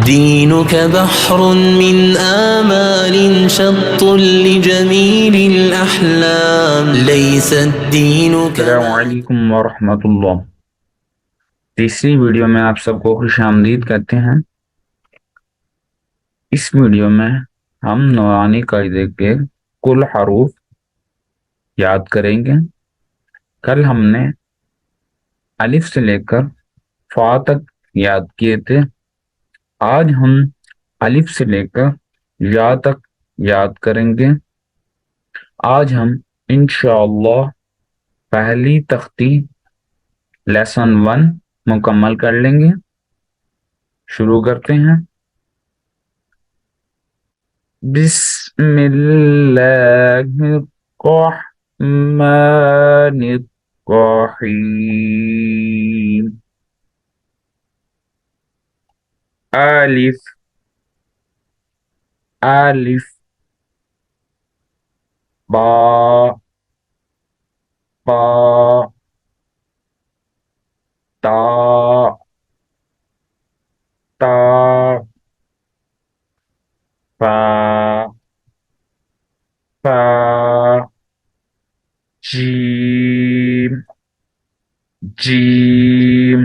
دينك بحر من آمال شط لجميل الأحلام ليس الدين अस्सलामुअलैकुम वरहमतुल्लाह। तीसरी वीडियो में आप सबको खुश आमदीद कहते हैं। इस वीडियो में हम नूरानी कायदे के कुल हरूफ याद करेंगे। कल हमने अलिफ से लेकर फा तक याद किए थे। आज हम अलिफ से लेकर या तक याद करेंगे। आज हम इंशाअल्लाह पहली तख्ती लेसन 1 मुकम्मल कर लेंगे। शुरू करते हैं। बिस्मिल्लाहिर्रहमानिर्रहीम। अलिफ अलिफ बा बा ता ता फा फा जीम जीम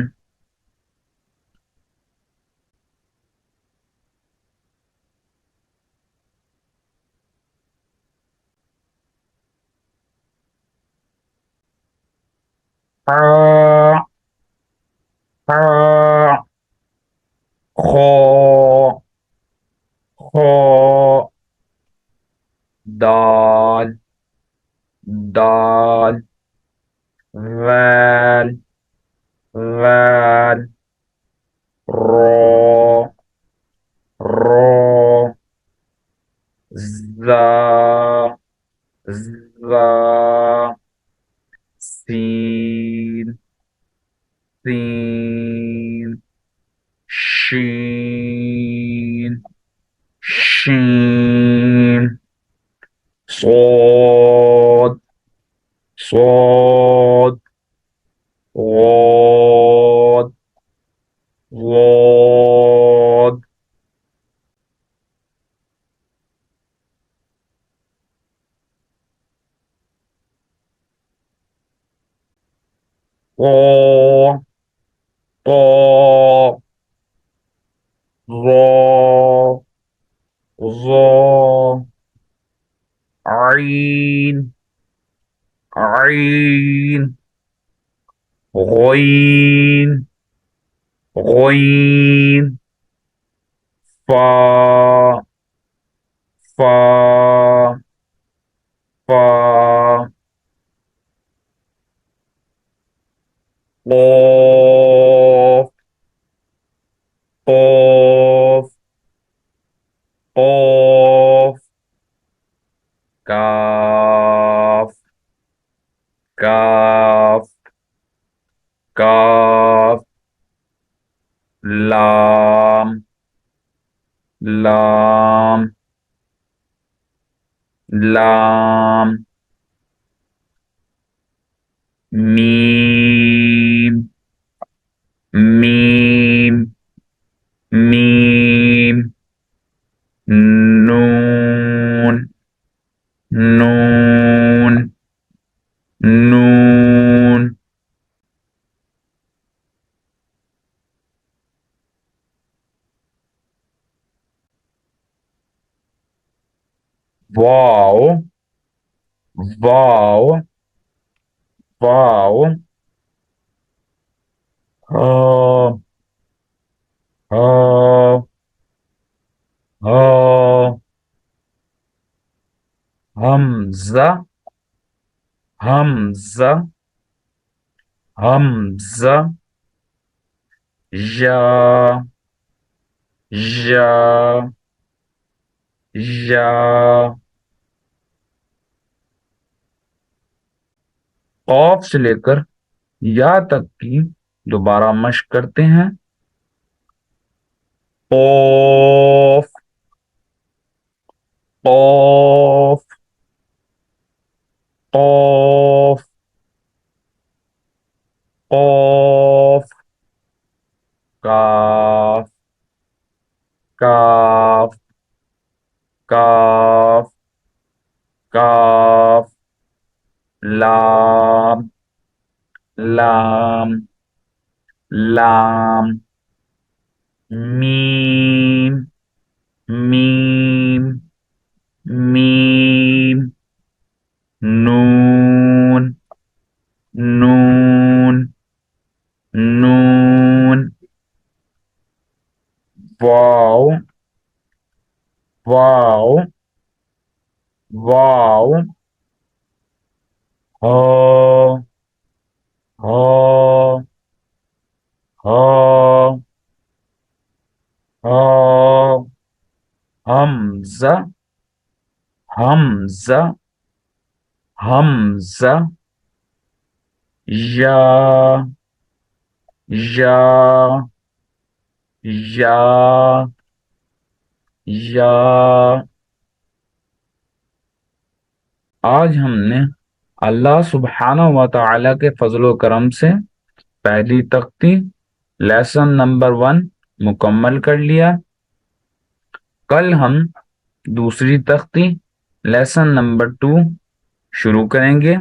आ आ खो खो दाल दाल वैल वैल रो रो ज़ा ज़ा सीन सीन शीन शीन صاد صاد غاد غاد طا طا ظا ظا عين عين غين غين فا فا فا قاف قاف قاف كاف كاف كاف لام لام لام ميم ميم ميم نون نون نون واو واو واو ها ها ها همزة همزة همزة جا جا جا قاफ से लेकर या तक की दोबारा मश्क करते हैं। قاف قاف قاف قاف काफ काफ काफ काफ, लाम लाम लाम, मीम मीम मीम, नून नून नून, वाव वाव वाव, ह ह ह ह, हमजा हमजा हमजा, या या या या। आज हमने अल्लाह सुब्हानहू व तआला के फजलो करम से पहली तख्ती लेसन नंबर 1 मुकम्मल कर लिया। कल हम दूसरी तख्ती लेसन नंबर 2 शुरू करेंगे।